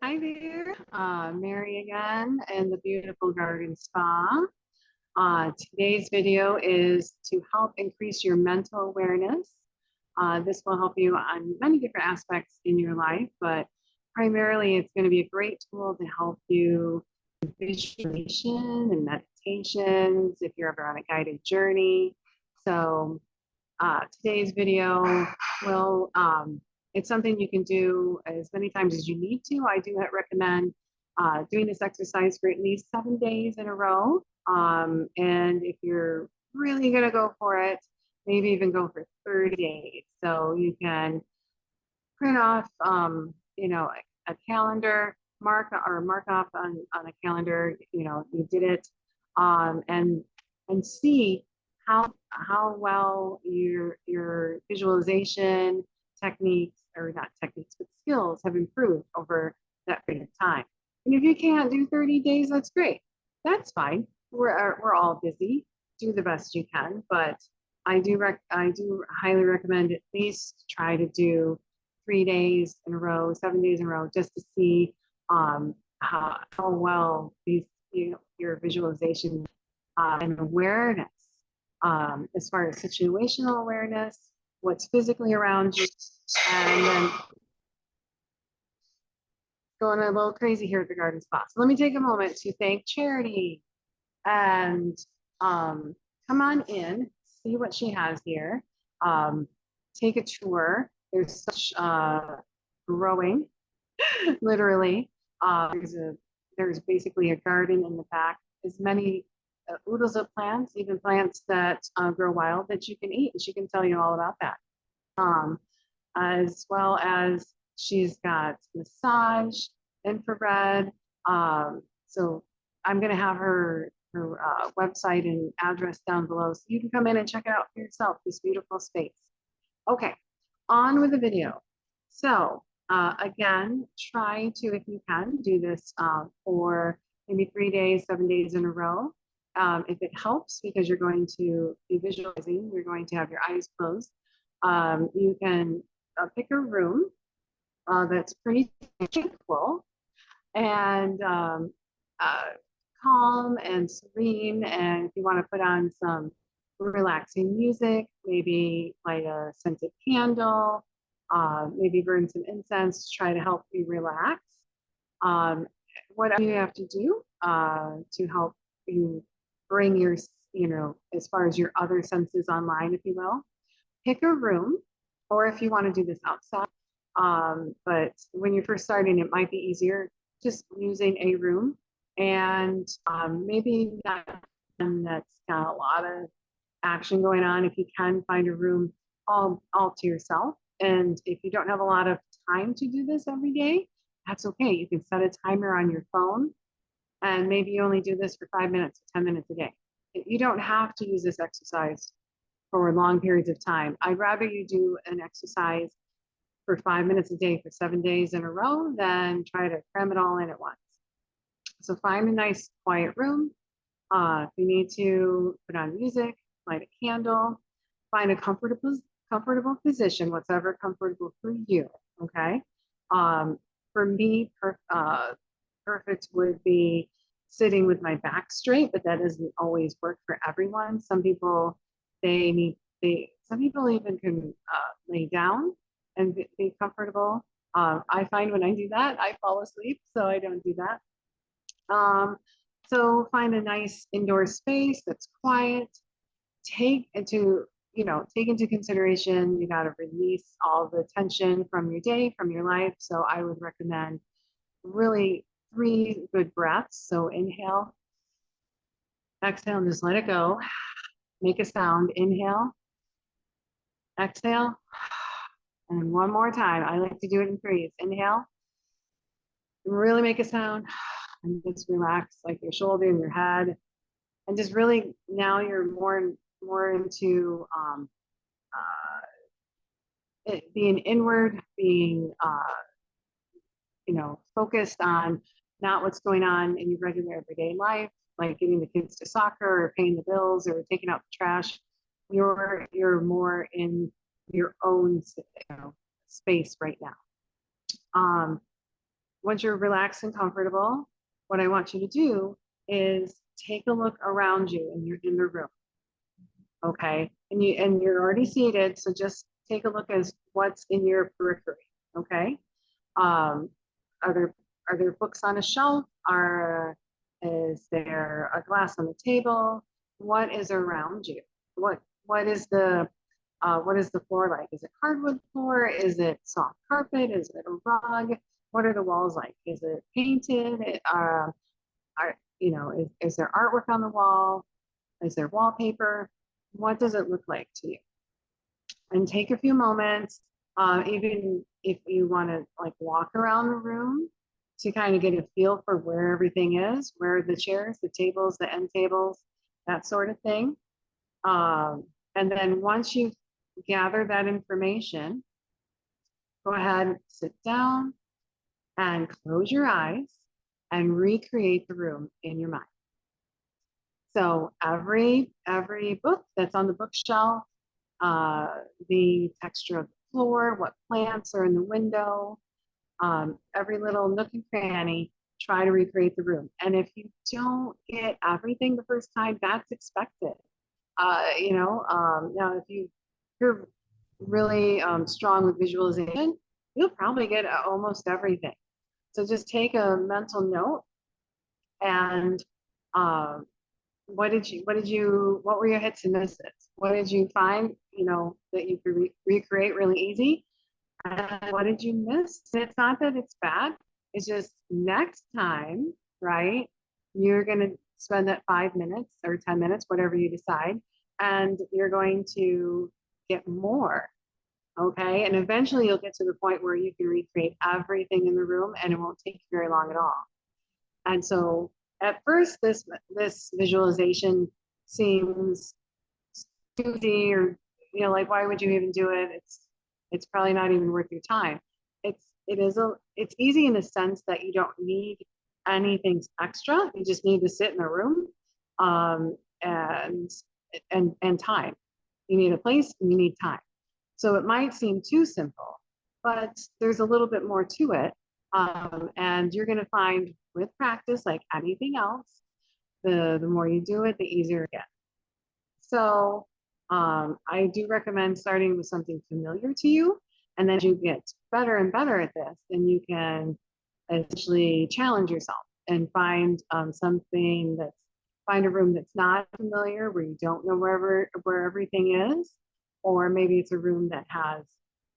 Hi there, Mary again in the beautiful garden spa. Today's video is to help increase your mental awareness. This will help you on many different aspects in your life, but primarily it's going to be a great tool to help you with visualization and meditations if you're ever on a guided journey. So today's video will, it's something you can do as many times as you need to. I do recommend doing this exercise for at least 7 days in a row. And if you're really gonna go for it, maybe even go for 30 days. So you can print off, a calendar, mark off on a calendar, you did it, and see how well your visualization techniques, or not techniques, but skills have improved over that period of time. And if you can't do 30 days, that's great. That's fine. We're all busy. Do the best you can, but I do highly recommend at least try to do 3 days in a row, 7 days in a row, just to see how well your visualization and awareness, as far as situational awareness, what's physically around you, and then going a little crazy here at the garden spot. So let me take a moment to thank Charity and come on in, see what she has here. Take a tour. There's such growing, literally. There's basically a garden in the back. As many oodles of plants, even plants that grow wild that you can eat. And she can tell you all about that. Um, as well as she's got massage, infrared. So I'm going to have her website and address down below so you can come in and check it out for yourself, this beautiful space. Okay, on with the video. So again, try to, if you can, do this for maybe 3 days, 7 days in a row. If it helps, because you're going to be visualizing, you're going to have your eyes closed. You can pick a room that's pretty tranquil and calm and serene. And if you want to put on some relaxing music, maybe light a scented candle, maybe burn some incense to try to help you relax. Um, what you have to do to help you bring your, as far as your other senses online, if you will, pick a room, or if you want to do this outside. But when you're first starting, it might be easier just using a room, and maybe not one that's got a lot of action going on. If you can find a room all to yourself, and if you don't have a lot of time to do this every day, that's okay. You can set a timer on your phone, and maybe you only do this for 5 minutes, 10 minutes a day. You don't have to use this exercise for long periods of time. I'd rather you do an exercise for 5 minutes a day for 7 days in a row than try to cram it all in at once. So find a nice quiet room. If you need to put on music, light a candle, find a comfortable position, whatever comfortable for you. Okay. For me, perfect would be sitting with my back straight, but that doesn't always work for everyone. Some people some people even can lay down and be comfortable. I find when I do that, I fall asleep, so I don't do that. So find a nice indoor space that's quiet. Take into consideration, you got to release all the tension from your day, from your life. So I would recommend really 3 good breaths. So inhale, exhale, and just let it go. Make a sound. Inhale, exhale, and one more time. I like to do it in 3s. Inhale, really make a sound, and just relax like your shoulder and your head, and just really, now you're more into being inward, being focused on not what's going on in your regular everyday life, like getting the kids to soccer or paying the bills or taking out the trash. You're more in your own space right now. once you're relaxed and comfortable, what I want you to do is take a look around you and you're in the room. Okay. And you're already seated, so just take a look as what's in your periphery. Okay. Um, are there books on a shelf? Is there a glass on the table? What is around you? What is the floor like? Is it hardwood floor? Is it soft carpet? Is it a rug? What are the walls like? Is it painted? Is there artwork on the wall? Is there wallpaper? What does it look like to you? And take a few moments, even if you want to like walk around the room to kind of get a feel for where everything is, where are the chairs, the tables, the end tables, that sort of thing. And then once you gather that information, go ahead, sit down and close your eyes and recreate the room in your mind. So every book that's on the bookshelf, the texture of the floor, what plants are in the window, every little nook and cranny, try to recreate the room. And if you don't get everything the first time, that's expected. Now if you're really strong with visualization, you'll probably get almost everything. So just take a mental note and um, what were your hits and misses? What did you find, that you could recreate really easy? And what did you miss? And it's not that it's bad. It's just next time, right? You're going to spend that 5 minutes or 10 minutes, whatever you decide, and you're going to get more. Okay. And eventually you'll get to the point where you can recreate everything in the room and it won't take you very long at all. And so at first, this visualization seems easy, or like why would you even do it? It's probably not even worth your time. It's easy in the sense that you don't need anything extra. You just need to sit in a room, and time. You need a place and you need time. So it might seem too simple, but there's a little bit more to it. And you're going to find with practice, like anything else, the more you do it, the easier it gets. So I do recommend starting with something familiar to you. And then as you get better and better at this, then you can essentially challenge yourself and find find a room that's not familiar, where you don't know where everything is, or maybe it's a room that has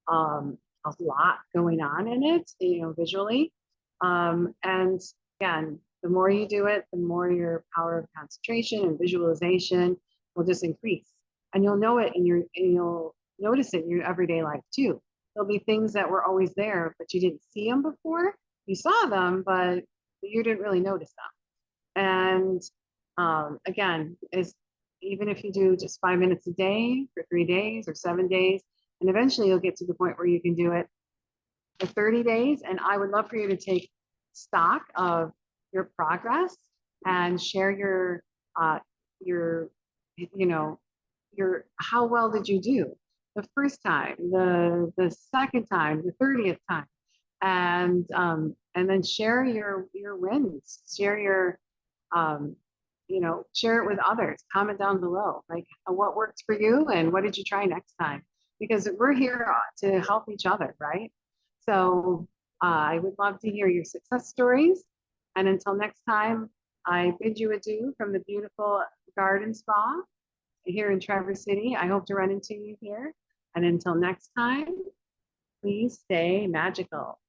a lot going on in it, visually. And again, the more you do it, the more your power of concentration and visualization will just increase. And you'll know it and you'll notice it in your everyday life too. There'll be things that were always there, but you didn't see them before. You saw them, but you didn't really notice them. And again, even if you do just 5 minutes a day for 3 days or 7 days, and eventually you'll get to the point where you can do it for 30 days. And I would love for you to take stock of your progress and share your how well did you do the first time, the second time, the 30th time, and then share your wins, share it with others. Comment down below, like what worked for you and what did you try next time? Because we're here to help each other, right? So I would love to hear your success stories. And until next time, I bid you adieu from the beautiful garden spa here in Traverse City. I hope to run into you here. And until next time, please stay magical.